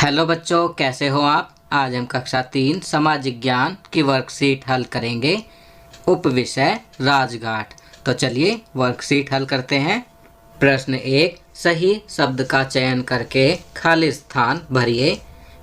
Hello बच्चों, कैसे हो आप। आज हम कक्षा 3 समाज विज्ञान की वर्कशीट हल करेंगे। उप विषय राजघाट। तो चलिए वर्कशीट हल करते हैं। प्रश्न 1, सही शब्द का चयन करके खाली स्थान भरिए।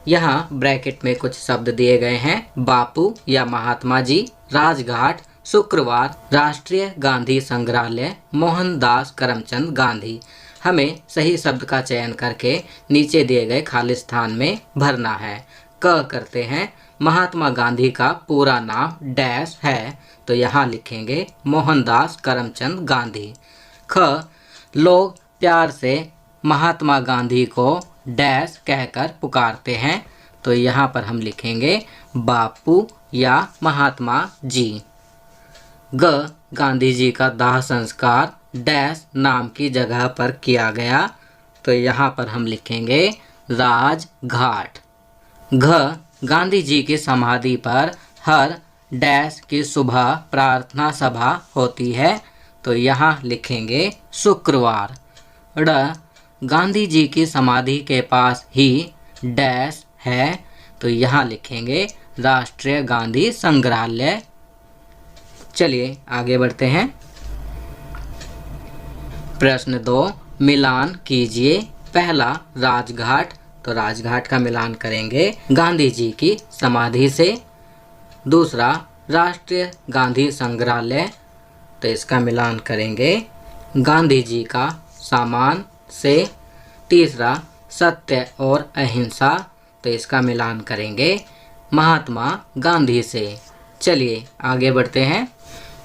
यहाँ ब्रैकेट में कुछ शब्द दिए गए हैं। बापू या महात्मा जी, राजघाट, शुक्रवार, राष्ट्रीय गांधी संग्रहालय, मोहनदास करमचंद गांधी। हमें सही शब्द का चयन करके नीचे दिए गए खाली स्थान में भरना है। क करते हैं, महात्मा गांधी का पूरा नाम डैश है, तो यहाँ लिखेंगे मोहनदास करमचंद गांधी। ख, लोग प्यार से महात्मा गांधी को डैश कहकर पुकारते हैं, तो यहाँ पर हम लिखेंगे बापू या महात्मा जी। ग, गांधी जी का दाह संस्कार डैश नाम की जगह पर किया गया, तो यहाँ पर हम लिखेंगे राजघाट। घ, गांधी जी की समाधि पर हर डैश की सुबह प्रार्थना सभा होती है, तो यहाँ लिखेंगे शुक्रवार। ड़, गांधी जी की समाधि के पास ही डैश है, तो यहाँ लिखेंगे राष्ट्रीय गांधी संग्रहालय। चलिए आगे बढ़ते हैं। प्रश्न 2, मिलान कीजिए। पहला राजघाट, तो राजघाट का मिलान करेंगे गांधी जी की समाधि से। दूसरा राष्ट्रीय गांधी संग्रहालय, तो इसका मिलान करेंगे गांधी जी का सामान से। तीसरा सत्य और अहिंसा, तो इसका मिलान करेंगे महात्मा गांधी से। चलिए आगे बढ़ते हैं।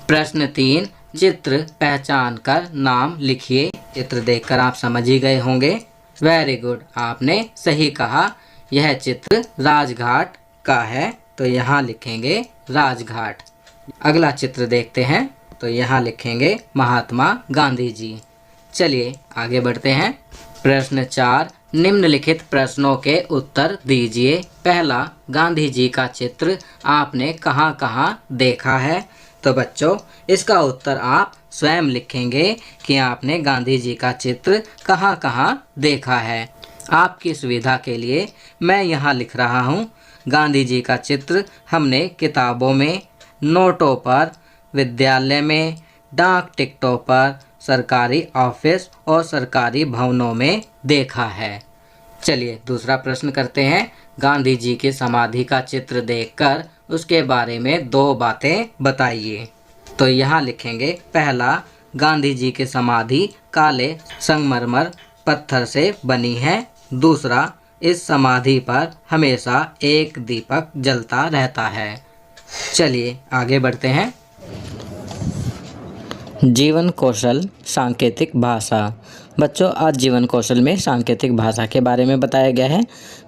प्रश्न 3, चित्र पहचान कर नाम लिखिए। चित्र देखकर आप समझ ही गए होंगे। वेरी गुड, आपने सही कहा। यह चित्र राजघाट का है, तो यहाँ लिखेंगे राजघाट। अगला चित्र देखते हैं, तो यहाँ लिखेंगे महात्मा गांधी जी। चलिए आगे बढ़ते हैं। प्रश्न 4, निम्नलिखित प्रश्नों के उत्तर दीजिए। पहला, गांधी जी का चित्र आपने कहाँ कहाँ देखा है। तो बच्चों, इसका उत्तर आप स्वयं लिखेंगे कि आपने गांधी जी का चित्र कहाँ कहाँ देखा है। आपकी सुविधा के लिए मैं यहाँ लिख रहा हूँ, गांधी जी का चित्र हमने किताबों में, नोटों पर, विद्यालय में, डाक टिकटों पर, सरकारी ऑफिस और सरकारी भवनों में देखा है। चलिए दूसरा प्रश्न करते हैं। गांधी जी की समाधि का चित्र देखकर उसके बारे में 2 बातें बताइए। तो यहाँ लिखेंगे पहला, गांधी जी की समाधि काले संगमरमर पत्थर से बनी है। दूसरा, इस समाधि पर हमेशा एक दीपक जलता रहता है। चलिए आगे बढ़ते हैं। जीवन कौशल सांकेतिक भाषा। बच्चों, आज जीवन कौशल में सांकेतिक भाषा के बारे में बताया गया है।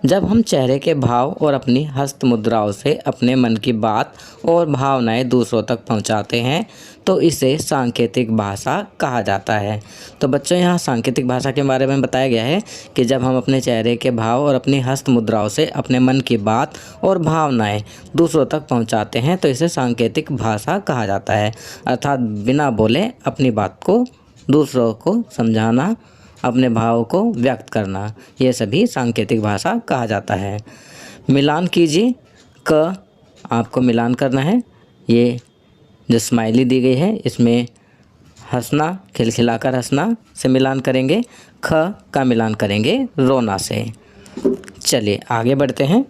जब हम चेहरे के भाव और अपनी हस्त मुद्राओं से अपने मन की बात और भावनाएं दूसरों तक पहुंचाते हैं, तो इसे सांकेतिक भाषा कहा जाता है। तो बच्चों, यहाँ सांकेतिक भाषा के बारे में बताया गया है कि जब हम अपने चेहरे के भाव और अपनी हस्त मुद्राओं से अपने मन की बात और भावनाएं दूसरों तक पहुंचाते हैं, तो इसे सांकेतिक भाषा कहा जाता है। अर्थात बिना बोले अपनी बात को दूसरों को समझाना, अपने भाव को व्यक्त करना, ये सभी सांकेतिक भाषा कहा जाता है। मिलान कीजिए। क, आपको मिलान करना है। ये जो स्माइली दी गई है, इसमें हंसना, खिलखिलाकर हंसना से मिलान करेंगे। ख का मिलान करेंगे रोना से। चलिए आगे बढ़ते हैं।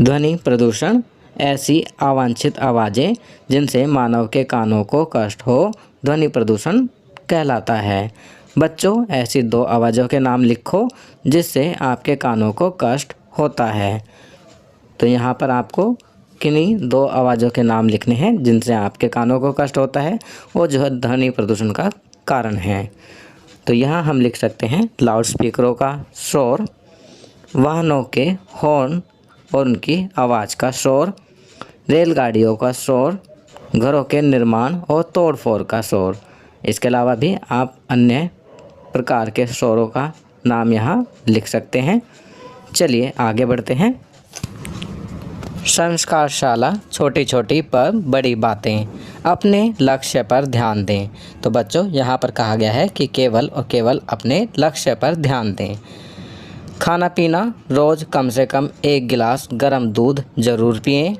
ध्वनि प्रदूषण, ऐसी अवांछित आवाज़ें जिनसे मानव के कानों को कष्ट हो, ध्वनि प्रदूषण कहलाता है। बच्चों, ऐसी 2 आवाज़ों के नाम लिखो जिससे आपके कानों को कष्ट होता है। तो यहाँ पर आपको किन्हीं 2 आवाज़ों के नाम लिखने हैं जिनसे आपके कानों को कष्ट होता है और जो है ध्वनि प्रदूषण का कारण है। तो यहाँ हम लिख सकते हैं लाउड स्पीकरों का शोर, वाहनों के हॉर्न और उनकी आवाज़ का शोर, रेलगाड़ियों का शोर, घरों के निर्माण और तोड़फोड़ का शोर। इसके अलावा भी आप अन्य प्रकार के शोरों का नाम यहाँ लिख सकते हैं। चलिए आगे बढ़ते हैं। संस्कारशाला, छोटी छोटी पर बड़ी बातें, अपने लक्ष्य पर ध्यान दें। तो बच्चों, यहाँ पर कहा गया है कि केवल और केवल अपने लक्ष्य पर ध्यान दें। खाना पीना, रोज़ कम से कम 1 गिलास गर्म दूध ज़रूर पिएं।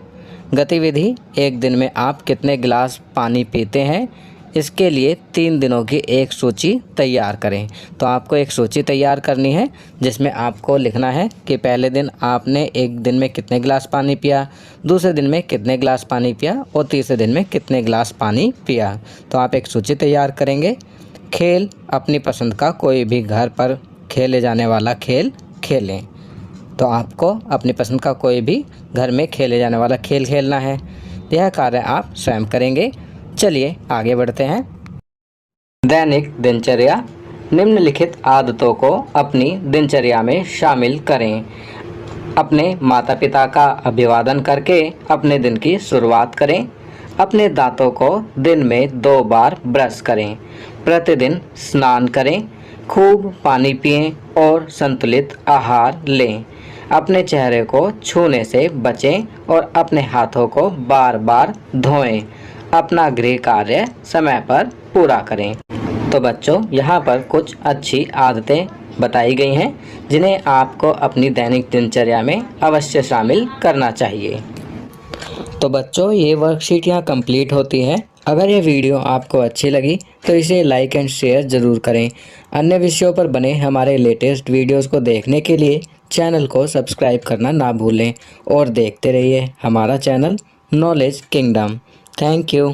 गतिविधि, एक दिन में आप कितने गिलास पानी पीते हैं, इसके लिए 3 दिनों की एक सूची तैयार करें। तो आपको एक सूची तैयार करनी है जिसमें आपको लिखना है कि पहले दिन आपने एक दिन में कितने गिलास पानी पिया, दूसरे दिन में कितने गिलास पानी पिया और तीसरे दिन में कितने गिलास पानी पिया। तो आप एक सूची तैयार करेंगे। खेल, अपनी पसंद का कोई भी घर पर खेले जाने वाला खेल खेलें। तो आपको अपनी पसंद का कोई भी घर में खेले जाने वाला खेल खेलना है। यह कार्य आप स्वयं करेंगे। चलिए आगे बढ़ते हैं। दैनिक दिनचर्या, निम्नलिखित आदतों को अपनी दिनचर्या में शामिल करें। अपने माता पिता का अभिवादन करके अपने दिन की शुरुआत करें। अपने दांतों को दिन में 2 बार ब्रश करें। प्रतिदिन स्नान करें। खूब पानी पिएं और संतुलित आहार लें। अपने चेहरे को छूने से बचें और अपने हाथों को बार बार धोएं। अपना गृह कार्य समय पर पूरा करें। तो बच्चों, यहाँ पर कुछ अच्छी आदतें बताई गई हैं जिन्हें आपको अपनी दैनिक दिनचर्या में अवश्य शामिल करना चाहिए। तो बच्चों, ये वर्कशीट यहाँ कंप्लीट होती है। अगर ये वीडियो आपको अच्छी लगी तो इसे लाइक एंड शेयर ज़रूर करें। अन्य विषयों पर बने हमारे लेटेस्ट वीडियोस को देखने के लिए चैनल को सब्सक्राइब करना ना भूलें और देखते रहिए हमारा channel knowledge kingdom. Thank you.